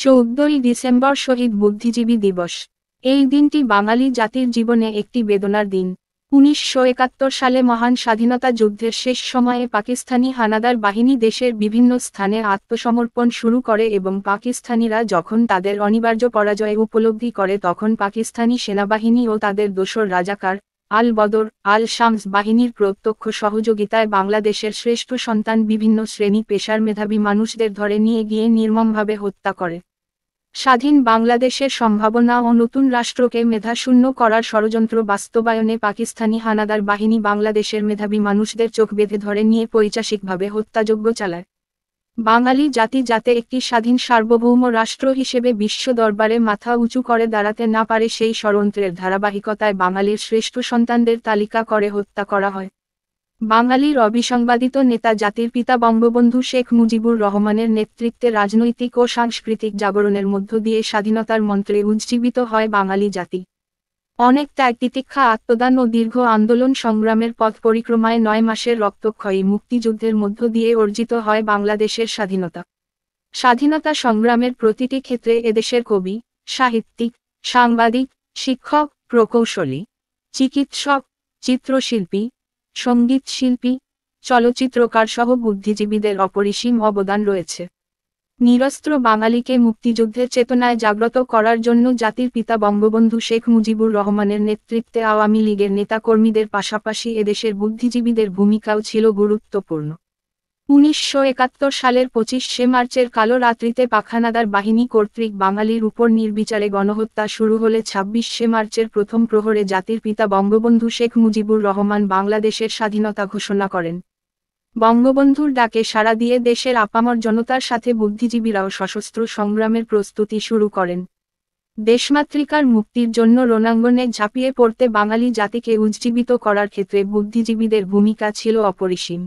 14ই December শহীদ বুদ্ধিজীবী দিবস। এই দিনটি বাঙালি জাতির জীবনে একটি বেদনার দিন। 1971 সালে মহান স্বাধীনতা যুদ্ধের শেষ সময়ে পাকিস্তানি হানাদার বাহিনী দেশের বিভিন্ন স্থানে আত্মসমর্পণ শুরু করে এবং পাকিস্তানিরা যখন তাদের অনিবার্য পরাজয় উপলব্ধি করে তখন পাকিস্তানি সেনাবাহিনী ও তাদের দোসর রাজাকার, আল বদর, আল শামস বাহিনীর প্রত্যক্ষ সহযোগিতায় বাংলাদেশের শ্রেষ্ঠ সন্তান বিভিন্ন শ্রেণী পেশার মেধাবী মানুষদের ধরে নিয়ে গিয়ে নির্মমভাবে হত্যা করে। স্বাধীন বাংলাদেশের সম্ভাবনা ও নতুন রাষ্ট্রকে মেধাশূন্য করার ষড়যন্ত্র বাস্তবায়নে পাকিস্তানি হানাদার বাহিনী বাংলাদেশের মেধাবী মানুষদের চোখ বেঁধে ধরে নিয়ে পৈশাচিকভাবে হত্যাযজ্ঞ চালায়। বাঙালি জাতি যাতে একটি স্বাধীন সার্বভৌম রাষ্ট্র হিসেবে বিশ্ব দরবারে মাথা উঁচু করে দাঁড়াতে না পারে সেই ষড়যন্ত্রের ধারাবাহিকতায় বাঙালির শ্রেষ্ঠ সন্তানদের তালিকা করে হত্যা করা হয়। বাঙালির অবিসংবাদিত নেতা জাতির পিতা বঙ্গবন্ধু শেখ মুজিবুর রহমানের নেতৃত্বে রাজনৈতিক ও সাংস্কৃতিক জাগরণের মধ্য দিয়ে স্বাধীনতার মন্ত্রে উজ্জীবিত হয় বাঙালি জাতি। অনেক ত্যাগ তিতিক্ষা আত্মদান ও দীর্ঘ আন্দোলন সংগ্রামের পথ পরিক্রমায় 9 মাসের রক্তক্ষয়ী মুক্তিযুদ্ধের মধ্য দিয়ে অর্জিত হয় বাংলাদেশের স্বাধীনতা। স্বাধীনতা সংগ্রামের প্রতিটি ক্ষেত্রে এদেশের কবি, সাহিত্যিক, সাংবাদিক, শিক্ষক, প্রকৌশলী, চিকিৎসক, চিত্রশিল্পী, সঙ্গীত শিল্পী, চলচ্চিত্রকার সহ বুদ্ধিজীবীদের অপরিসীম অবদান রয়েছে। নিরস্ত্র বাঙালিকে মুক্তিযুদ্ধের চেতনায় জাগ্রত করার জন্য জাতির পিতা বঙ্গবন্ধু শেখ মুজিবুর রহমানের নেতৃত্বে আওয়ামী লীগের নেতাকর্মীদের পাশাপাশি এদেশের বুদ্ধিজীবীদের ভূমিকাও ছিল গুরুত্বপূর্ণ। 1971 সালের 25শে মার্চের কালো রাত্রিতে পাখানাদার বাহিনী কর্তৃক বাঙালির উপর নির্বিচারে গণহত্যা শুরু হলে 26শে মার্চের প্রথম প্রহরে জাতির পিতা বঙ্গবন্ধু শেখ মুজিবুর রহমান বাংলাদেশের স্বাধীনতা ঘোষণা করেন। বঙ্গবন্ধুর ডাকে সাড়া দিয়ে দেশের আপামর জনতার সাথে বুদ্ধিজীবীরাও সশস্ত্র সংগ্রামের প্রস্তুতি শুরু করেন। দেশমাতৃকার মুক্তির জন্য রণাঙ্গনে ঝাঁপিয়ে পড়তে বাঙালি জাতিকে উজ্জীবিত করার ক্ষেত্রে বুদ্ধিজীবীদের ভূমিকা ছিল অপরিসীম।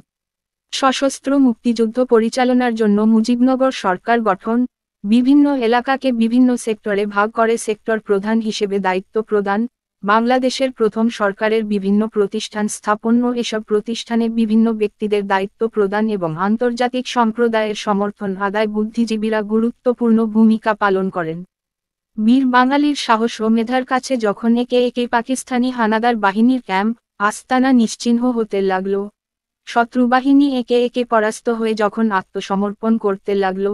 সশস্ত্র মুক্তিযুদ্ধ পরিচালনার জন্য মুজিবনগর সরকার গঠন, বিভিন্ন এলাকাকে বিভিন্ন সেক্টরে ভাগ করে সেক্টর প্রধান হিসেবে দায়িত্ব প্রদান, বাংলাদেশের প্রথম সরকারের বিভিন্ন প্রতিষ্ঠান স্থাপন ও এসব প্রতিষ্ঠানে বিভিন্ন ব্যক্তিদের দায়িত্ব প্রদান এবং আন্তর্জাতিক সম্প্রদায়ের সমর্থন আদায় বুদ্ধিজীবীরা গুরুত্বপূর্ণ ভূমিকা পালন করেন। বীর বাঙালির সাহস ও মেধার কাছে যখন একে একে পাকিস্তানি হানাদার বাহিনীর ক্যাম্প, আস্তানা নিশ্চিহ্ন হতে লাগল, শত্রুবাহিনী একে একে পরাস্ত হয়ে যখন আত্মসমর্পণ করতে লাগল,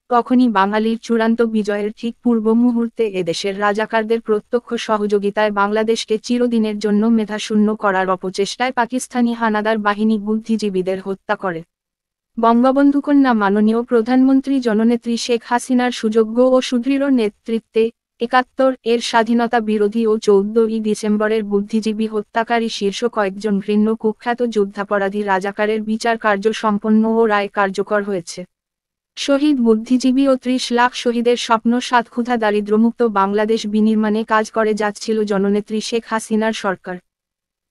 তখনই বাঙালির চূড়ান্ত বিজয়ের ঠিক পূর্ব মুহূর্তে এদেশের রাজাকারদের প্রত্যক্ষ সহযোগিতায় বাংলাদেশকে চিরদিনের জন্য মেধাশূন্য করার অপচেষ্টায় পাকিস্তানি হানাদার বাহিনী বুদ্ধিজীবীদের হত্যা করে। বঙ্গবন্ধু কন্যা মাননীয় প্রধানমন্ত্রী জননেত্রী শেখ হাসিনার সুযোগ্য ও সুদৃঢ় নেতৃত্বে 71 এর স্বাধীনতা বিরোধী ও 14ই ডিসেম্বরের বুদ্ধিজীবী হত্যাকারী শীর্ষ কয়েকজন ঘৃণ্য কুখ্যাত যুদ্ধাপরাধী রাজাকারের বিচার কার্য সম্পন্ন ও রায় কার্যকর হয়েছে। শহীদ বুদ্ধিজীবী ও 30 লাখ শহীদের স্বপ্ন সাতক্ষুধা দারিদ্র্যমুক্ত বাংলাদেশ বিনির্মাণে কাজ করে যাচ্ছিল জননেত্রী শেখ হাসিনার সরকার।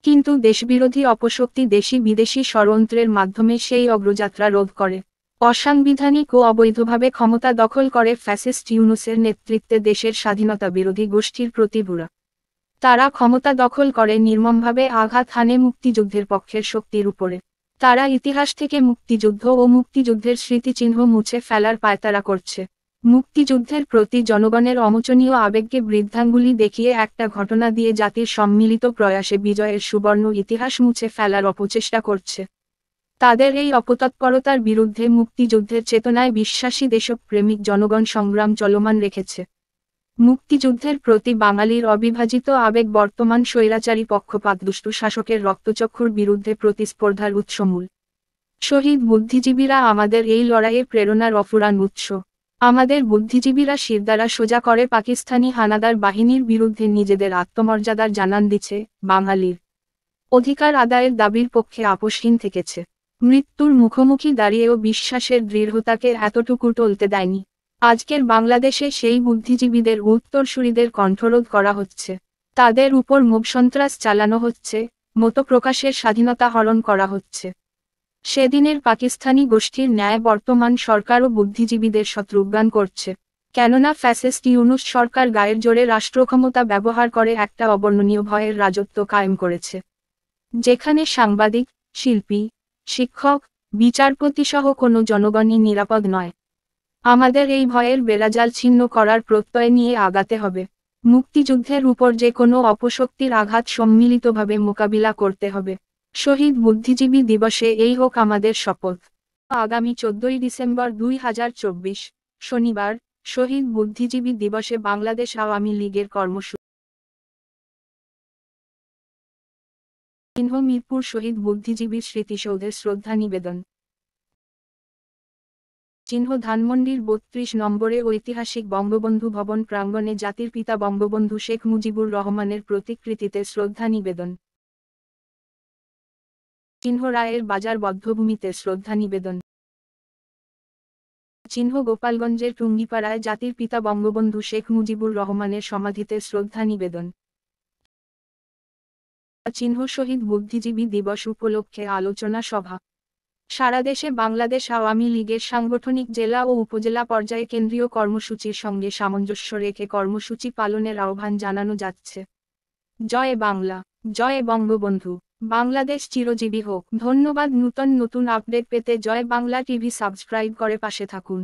কিন্তু দেশবিরোধী অপশক্তি দেশি বিদেশি ষড়যন্ত্রের মাধ্যমে সেই অগ্রযাত্রা রোধ করে। অসাংবিধানিক ও অবৈধভাবে ক্ষমতা দখল করে ফ্যাসিস্ট ইউনূসের নেতৃত্বে দেশের স্বাধীনতা বিরোধী গোষ্ঠীর প্রতিভূরা। তারা ক্ষমতা দখল করে নির্মমভাবে আঘাত হানে মুক্তিযুদ্ধের পক্ষের শক্তির উপরে। তারা ইতিহাস থেকে মুক্তিযুদ্ধ ও মুক্তিযুদ্ধের স্মৃতিচিহ্ন মুছে ফেলার পায়তারা করছে। মুক্তিযুদ্ধের প্রতি জনগণের অমোচনীয় আবেগকে বৃদ্ধাঙ্গুলি দেখিয়ে একটা ঘটনা দিয়ে জাতির সম্মিলিত প্রয়াসে বিজয়ের সুবর্ণ ইতিহাস মুছে ফেলার অপচেষ্টা করছে। তাদের এই অপতৎপরতার বিরুদ্ধে মুক্তিযুদ্ধের চেতনায় বিশ্বাসী দেশপ্রেমিক জনগণ সংগ্রাম চলমান রেখেছে। মুক্তিযুদ্ধের প্রতি বাঙালির অবিভাজিত আবেগ বর্তমান স্বৈরাচারী পক্ষপাতদুষ্ট শাসকের রক্তচক্ষুর বিরুদ্ধে প্রতিস্পর্ধার উৎসমূল। শহীদ বুদ্ধিজীবীরা আমাদের এই লড়াইয়ে প্রেরণার অফুরান উৎস। আমাদের বুদ্ধিজীবীরা শিরদাঁড়া সোজা করে পাকিস্তানি হানাদার বাহিনীর বিরুদ্ধে নিজেদের আত্মমর্যাদার জানান দিচ্ছে, বাঙালির অধিকার আদায়ের দাবির পক্ষে আপোষহীন থেকেছে। মৃত্যুর মুখোমুখি দাঁড়িয়েও বিশ্বাসের দৃঢ়তাকে এতটুকু টলতে দেয়নি। আজকের বাংলাদেশে সেই বুদ্ধিজীবীদের উত্তরসূরিদের কণ্ঠরোধ করা হচ্ছে। তাদের উপর মোব সন্ত্রাস চালানো হচ্ছে, মত প্রকাশের স্বাধীনতা হরণ করা হচ্ছে। সেদিনের পাকিস্তানি গোষ্ঠীর ন্যায় বর্তমান সরকারও বুদ্ধিজীবীদের শত্রুজ্ঞান করছে। কেননা ফ্যাসিস্ট ইউনূস সরকার গায়ের জোরে রাষ্ট্রক্ষমতা ব্যবহার করে একটা অবর্ণনীয় ভয়ের রাজত্ব কায়েম করেছে। যেখানে সাংবাদিক, শিল্পী, শিক্ষক, বিচারপতিসহ কোনো জনগণই নিরাপদ নয়। আমাদের এই ভয়ের বেড়াজাল ছিন্ন করার প্রত্যয় নিয়ে আগাতে হবে। মুক্তিযুদ্ধের উপর যে কোনো অপশক্তির আঘাত সম্মিলিতভাবে মোকাবিলা করতে হবে। শহীদ বুদ্ধিজীবী দিবসে এই হোক আমাদের শপথ। আগামী 14 ডিসেম্বর 2024 শনিবার শহীদ বুদ্ধিজীবী দিবসে বাংলাদেশ আওয়ামী লীগের কর্মসূচি। চিহ্ন মিরপুর শহীদ বুদ্ধিজীবীর স্মৃতিসৌধে শ্রদ্ধা নিবেদন। চিহ্ন ধানমন্ডির 32 নম্বরে ঐতিহাসিক বঙ্গবন্ধু ভবন প্রাঙ্গণে জাতির পিতা বঙ্গবন্ধু শেখ মুজিবুর রহমানের প্রতিকৃতিতে শ্রদ্ধা নিবেদন। চিহ্ন রায়ের বাজার বধ্যভূমিতে শ্রদ্ধা নিবেদন। চিহ্ন গোপালগঞ্জের টুঙ্গিপাড়ায় জাতির পিতা বঙ্গবন্ধু শেখ মুজিবুর রহমানের সমাধিতে শ্রদ্ধা নিবেদন। চিহ্ন শহীদ বুদ্ধিজীবী দিবস উপলক্ষে আলোচনা সভা। সারা দেশে বাংলাদেশ আওয়ামী লীগের সাংগঠনিক জেলা ও উপজেলা পর্যায়ে কেন্দ্রীয় কর্মসূচির সঙ্গে সামঞ্জস্য রেখে কর্মসূচি পালনের আহ্বান জানানো যাচ্ছে। জয় বাংলা, জয় বঙ্গবন্ধু, বাংলাদেশ চিরজীবী হোক। ধন্যবাদ। নতুন আপডেট পেতে জয় বাংলা টিভি সাবস্ক্রাইব করে পাশে থাকুন।